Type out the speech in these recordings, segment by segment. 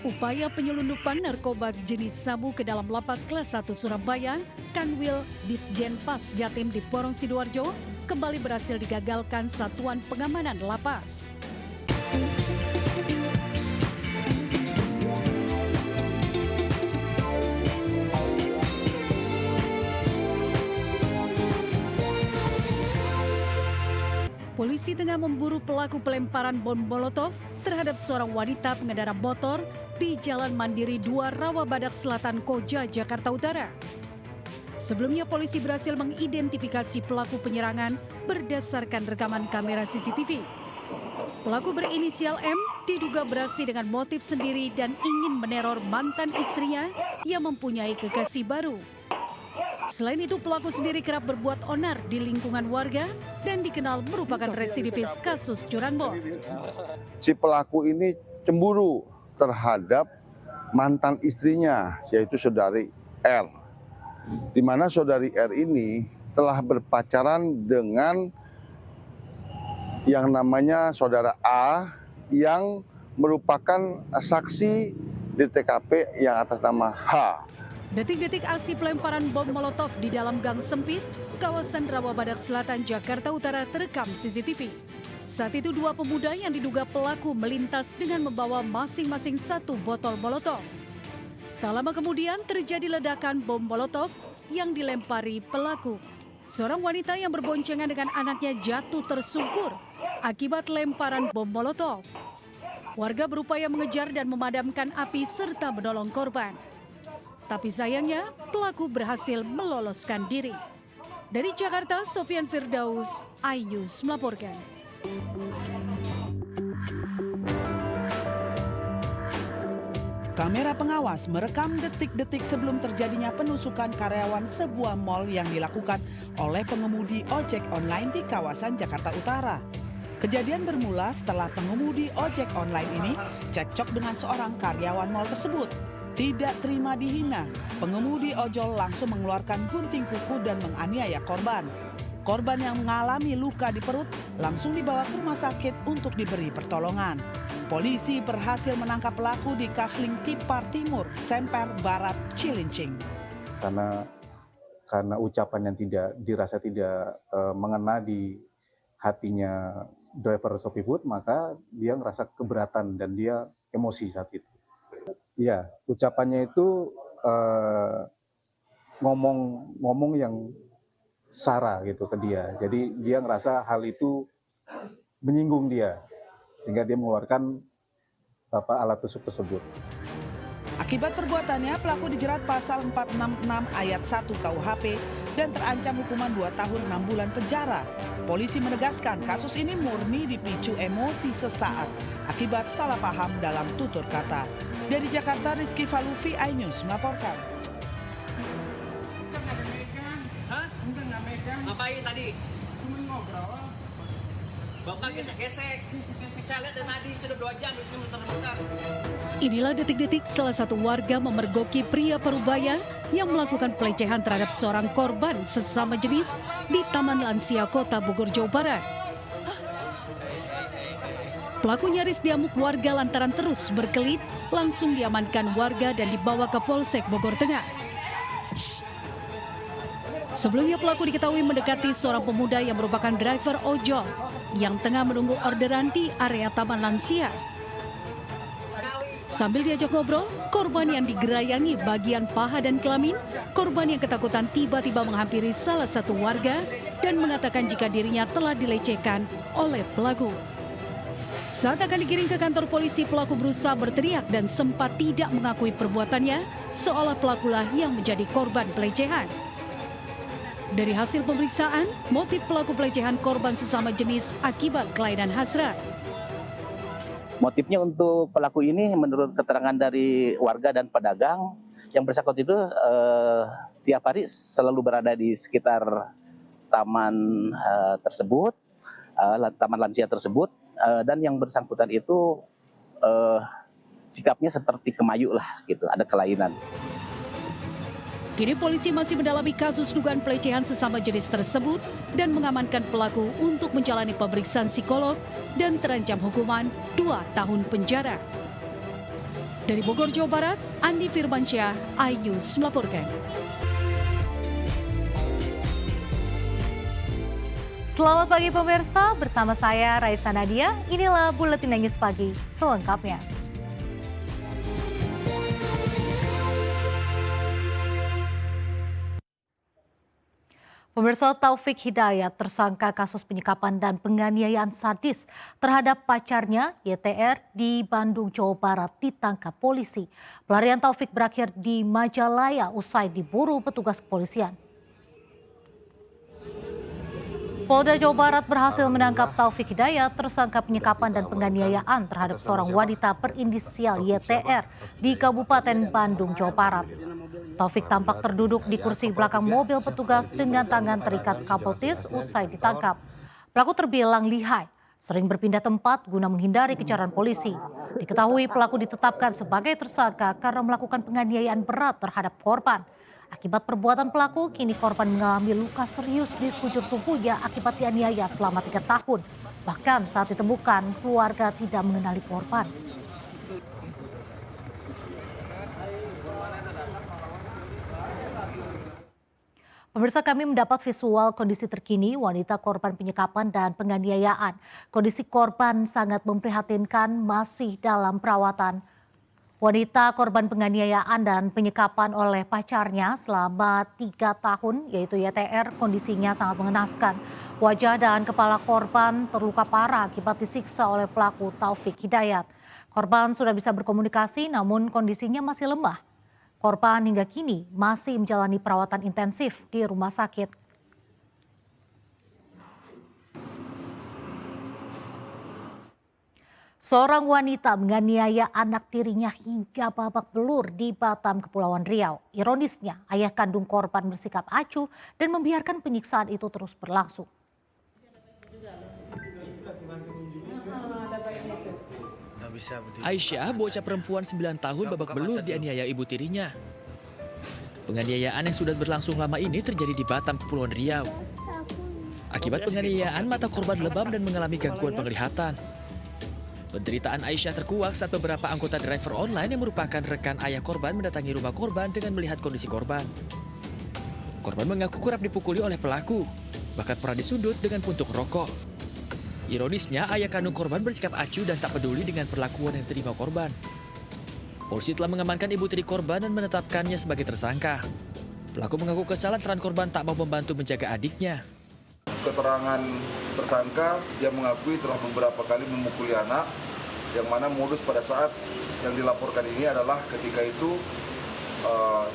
upaya penyelundupan narkoba jenis sabu ke dalam lapas kelas 1 Surabaya, Kanwil Ditjenpas Jatim di Porong Sidoarjo, kembali berhasil digagalkan Satuan Pengamanan Lapas. Polisi tengah memburu pelaku pelemparan bom molotov terhadap seorang wanita pengendara motor di Jalan Mandiri 2 Rawabadak Selatan, Koja, Jakarta Utara. Sebelumnya polisi berhasil mengidentifikasi pelaku penyerangan berdasarkan rekaman kamera CCTV. Pelaku berinisial M diduga beraksi dengan motif sendiri dan ingin meneror mantan istrinya yang mempunyai kekasih baru. Selain itu, pelaku sendiri kerap berbuat onar di lingkungan warga dan dikenal merupakan residivis kasus curanmor. Si pelaku ini cemburu terhadap mantan istrinya, yaitu saudari R. Di mana saudari R ini telah berpacaran dengan yang namanya saudara A yang merupakan saksi di TKP yang atas nama H. Detik-detik aksi pelemparan bom molotov di dalam gang sempit, kawasan Rawabadak Selatan, Jakarta Utara terekam CCTV. Saat itu dua pemuda yang diduga pelaku melintas dengan membawa masing-masing satu botol molotov. Tak lama kemudian terjadi ledakan bom molotov yang dilempari pelaku. Seorang wanita yang berboncengan dengan anaknya jatuh tersungkur akibat lemparan bom molotov. Warga berupaya mengejar dan memadamkan api serta menolong korban. Tapi sayangnya, pelaku berhasil meloloskan diri. Dari Jakarta, Sofian Firdaus, iNews melaporkan. Kamera pengawas merekam detik-detik sebelum terjadinya penusukan karyawan sebuah mal yang dilakukan oleh pengemudi ojek online di kawasan Jakarta Utara. Kejadian bermula setelah pengemudi ojek online ini cekcok dengan seorang karyawan mal tersebut. Tidak terima dihina, pengemudi ojol langsung mengeluarkan gunting kuku dan menganiaya korban. Korban yang mengalami luka di perut langsung dibawa ke rumah sakit untuk diberi pertolongan. Polisi berhasil menangkap pelaku di Kafling Tipar Timur, Semper Barat, Cilincing. Karena ucapan yang dirasa tidak mengena di hatinya driver ShopeeFood, maka dia ngerasa keberatan dan dia emosi saat itu. Iya, ucapannya itu ngomong yang sara gitu ke dia. Jadi dia ngerasa hal itu menyinggung dia, sehingga dia mengeluarkan alat tusuk tersebut. Akibat perbuatannya, pelaku dijerat pasal 466 ayat 1 KUHP dan terancam hukuman 2 tahun 6 bulan penjara. Polisi menegaskan kasus ini murni dipicu emosi sesaat akibat salah paham dalam tutur kata. Dari Jakarta, Rizky Falufi, iNews melaporkan. Hah? Ngapain tadi? Cuma ngobrol. Bapak gesek-gesek. Bisa lihat dari tadi sudah 2 jam di sini muter-muter. Inilah detik-detik salah satu warga memergoki pria Parubaya yang melakukan pelecehan terhadap seorang korban sesama jenis di Taman Lansia Kota Bogor, Jawa Barat. Pelaku nyaris diamuk warga lantaran terus berkelit, langsung diamankan warga dan dibawa ke Polsek Bogor Tengah. Sebelumnya pelaku diketahui mendekati seorang pemuda yang merupakan driver ojol yang tengah menunggu orderan di area Taman Lansia. Sambil diajak ngobrol, korban yang digerayangi bagian paha dan kelamin, korban yang ketakutan tiba-tiba menghampiri salah satu warga dan mengatakan jika dirinya telah dilecehkan oleh pelaku. Saat akan digiring ke kantor polisi, pelaku berusaha berteriak dan sempat tidak mengakui perbuatannya, seolah pelakulah yang menjadi korban pelecehan. Dari hasil pemeriksaan, motif pelaku pelecehan korban sesama jenis akibat kelainan hasrat. Motifnya untuk pelaku ini menurut keterangan dari warga dan pedagang yang bersangkutan itu tiap hari selalu berada di sekitar taman tersebut, taman lansia tersebut, dan yang bersangkutan itu sikapnya seperti kemayu lah gitu, ada kelainan. Kini polisi masih mendalami kasus dugaan pelecehan sesama jenis tersebut dan mengamankan pelaku untuk menjalani pemeriksaan psikolog dan terancam hukuman 2 tahun penjara. Dari Bogor, Jawa Barat, Andi Firmansyah, iNews melaporkan. Selamat pagi pemirsa, bersama saya Raisa Nadia. Inilah Buletin News Pagi selengkapnya. Pemirsa, Taufik Hidayat, tersangka kasus penyekapan dan penganiayaan sadis terhadap pacarnya YTR di Bandung, Jawa Barat, ditangkap polisi. Pelarian Taufik berakhir di Majalaya usai diburu petugas kepolisian. Polda Jawa Barat berhasil menangkap Taufik Hidayat, tersangka penyekapan dan penganiayaan terhadap seorang wanita berinisial YTR di Kabupaten Bandung, Jawa Barat. Taufik tampak terduduk di kursi belakang mobil petugas dengan tangan terikat kabel tis usai ditangkap. Pelaku terbilang lihai, sering berpindah tempat guna menghindari kejaran polisi. Diketahui pelaku ditetapkan sebagai tersangka karena melakukan penganiayaan berat terhadap korban. Akibat perbuatan pelaku, kini korban mengalami luka serius di sekujur tubuhnya akibat dianiaya selama 3 tahun. Bahkan saat ditemukan, keluarga tidak mengenali korban. Pemirsa, kami mendapat visual kondisi terkini wanita korban penyekapan dan penganiayaan. Kondisi korban sangat memprihatinkan, masih dalam perawatan. Wanita korban penganiayaan dan penyekapan oleh pacarnya selama 3 tahun, yaitu YTR, kondisinya sangat mengenaskan. Wajah dan kepala korban terluka parah akibat disiksa oleh pelaku Taufik Hidayat. Korban sudah bisa berkomunikasi namun kondisinya masih lemah. Korban hingga kini masih menjalani perawatan intensif di rumah sakit. Seorang wanita menganiaya anak tirinya hingga babak belur di Batam, Kepulauan Riau. Ironisnya, ayah kandung korban bersikap acuh dan membiarkan penyiksaan itu terus berlangsung. Aisyah, bocah perempuan 9 tahun babak belur dianiaya ibu tirinya. Penganiayaan yang sudah berlangsung lama ini terjadi di Batam, Kepulauan Riau. Akibat penganiayaan, mata korban lebam dan mengalami gangguan penglihatan. Penderitaan Aisyah terkuak saat beberapa anggota driver online yang merupakan rekan ayah korban mendatangi rumah korban dengan melihat kondisi korban. Korban mengaku kerap dipukuli oleh pelaku, bahkan pernah disundut dengan puntung rokok. Ironisnya, ayah kandung korban bersikap acuh dan tak peduli dengan perlakuan yang diterima korban. Polisi telah mengamankan ibu tiri korban dan menetapkannya sebagai tersangka. Pelaku mengaku kesal lantaran korban tak mau membantu menjaga adiknya. Keterangan tersangka, dia mengakui telah beberapa kali memukuli anak, yang mana modus pada saat yang dilaporkan ini adalah ketika itu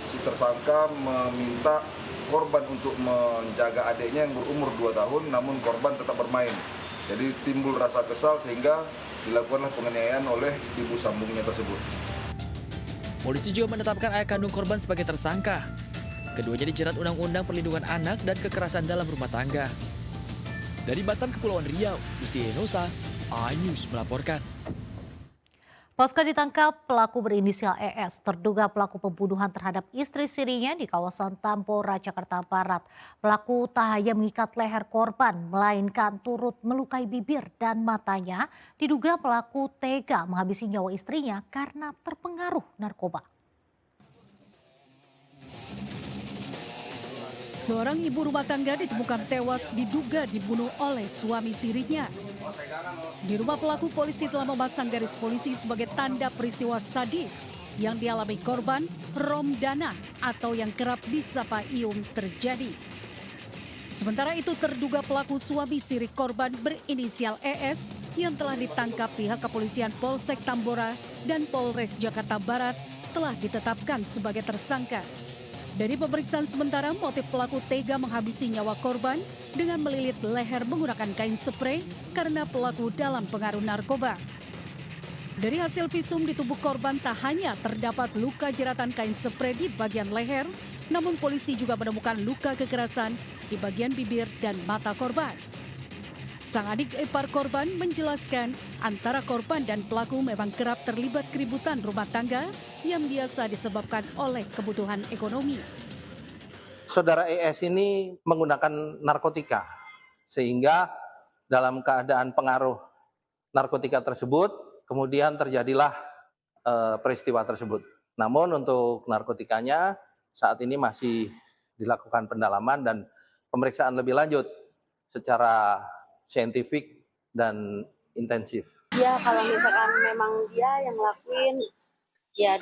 si tersangka meminta korban untuk menjaga adiknya yang berumur 2 tahun, namun korban tetap bermain. Jadi timbul rasa kesal sehingga dilakukanlah penganiayaan oleh ibu sambungnya tersebut. Polisi juga menetapkan ayah kandung korban sebagai tersangka. Keduanya dijerat Undang-Undang Perlindungan Anak dan Kekerasan dalam Rumah Tangga. Dari Batam, Kepulauan Riau, Gusti Enosa, iNews melaporkan. Pasca ditangkap, pelaku berinisial ES terduga pelaku pembunuhan terhadap istri sirinya di kawasan Tambora, Jakarta Barat. Pelaku tak hanya mengikat leher korban, melainkan turut melukai bibir dan matanya. Diduga pelaku tega menghabisi nyawa istrinya karena terpengaruh narkoba. Seorang ibu rumah tangga ditemukan tewas diduga dibunuh oleh suami sirinya. Di rumah pelaku, polisi telah memasang garis polisi sebagai tanda peristiwa sadis yang dialami korban Romdana atau yang kerap disapa Iung terjadi. Sementara itu, terduga pelaku suami siri korban berinisial ES yang telah ditangkap pihak kepolisian Polsek Tambora dan Polres Jakarta Barat telah ditetapkan sebagai tersangka. Dari pemeriksaan sementara, motif pelaku tega menghabisi nyawa korban dengan melilit leher menggunakan kain spray karena pelaku dalam pengaruh narkoba. Dari hasil visum di tubuh korban tak hanya terdapat luka jeratan kain spray di bagian leher, namun polisi juga menemukan luka kekerasan di bagian bibir dan mata korban. Sang adik ipar korban menjelaskan antara korban dan pelaku memang kerap terlibat keributan rumah tangga yang biasa disebabkan oleh kebutuhan ekonomi. Saudara ES ini menggunakan narkotika, sehingga dalam keadaan pengaruh narkotika tersebut, kemudian terjadilah peristiwa tersebut. Namun untuk narkotikanya saat ini masih dilakukan pendalaman dan pemeriksaan lebih lanjut secara saintifik dan intensif. Ya kalau misalkan memang dia yang ngelakuin, ya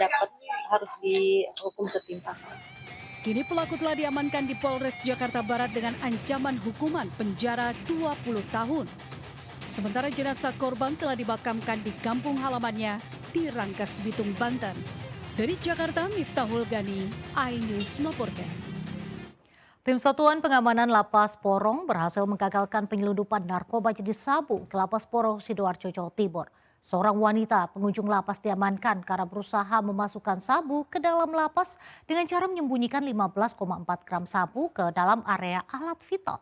harus dihukum setimpal. Kini pelaku telah diamankan di Polres Jakarta Barat dengan ancaman hukuman penjara 20 tahun. Sementara jenazah korban telah dimakamkan di kampung halamannya di Rangkas Bitung, Banten. Dari Jakarta, Miftahul Gani, iNews melaporkan. Tim Satuan Pengamanan Lapas Porong berhasil menggagalkan penyelundupan narkoba jenis sabu ke Lapas Porong, Sidoarjo, Jawa Timur. Seorang wanita pengunjung lapas diamankan karena berusaha memasukkan sabu ke dalam lapas dengan cara menyembunyikan 15,4 gram sabu ke dalam area alat vital.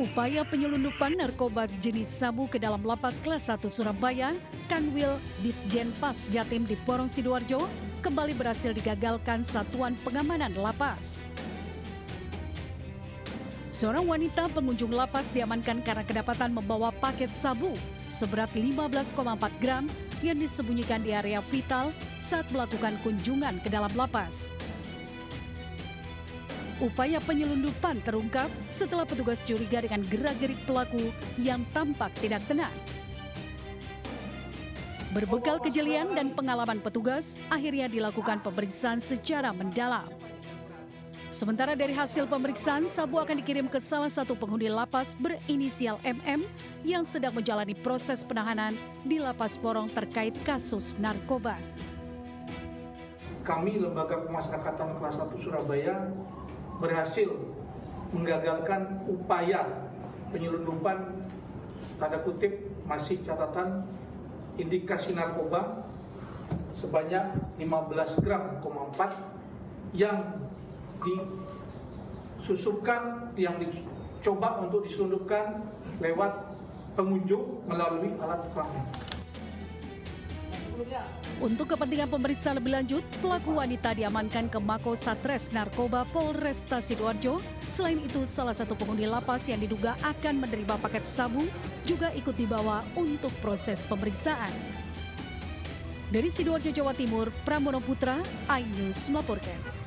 Upaya penyelundupan narkoba jenis sabu ke dalam lapas kelas 1 Surabaya, Kanwil Ditjenpas Jatim di Porong Sidoarjo, kembali berhasil digagalkan Satuan Pengamanan Lapas. Seorang wanita pengunjung lapas diamankan karena kedapatan membawa paket sabu seberat 15,4 gram yang disembunyikan di area vital saat melakukan kunjungan ke dalam lapas. Upaya penyelundupan terungkap setelah petugas curiga dengan gerak-gerik pelaku yang tampak tidak tenang. Berbekal kejelian dan pengalaman petugas, akhirnya dilakukan pemeriksaan secara mendalam. Sementara dari hasil pemeriksaan, sabu akan dikirim ke salah satu penghuni lapas berinisial MM yang sedang menjalani proses penahanan di Lapas Porong terkait kasus narkoba. Kami Lembaga Pemasyarakatan Kelas 1 Surabaya berhasil menggagalkan upaya penyelundupan tanda kutip masih catatan indikasi narkoba sebanyak 15,4 gram yang disusupkan, yang dicoba untuk diselundupkan lewat pengunjung melalui alat kelamin. Untuk kepentingan pemeriksaan lebih lanjut, pelaku wanita diamankan ke Mako Satres Narkoba Polresta Sidoarjo. Selain itu, salah satu penghuni lapas yang diduga akan menerima paket sabu juga ikut dibawa untuk proses pemeriksaan. Dari Sidoarjo, Jawa Timur, Pramono Putra, iNews melaporkan.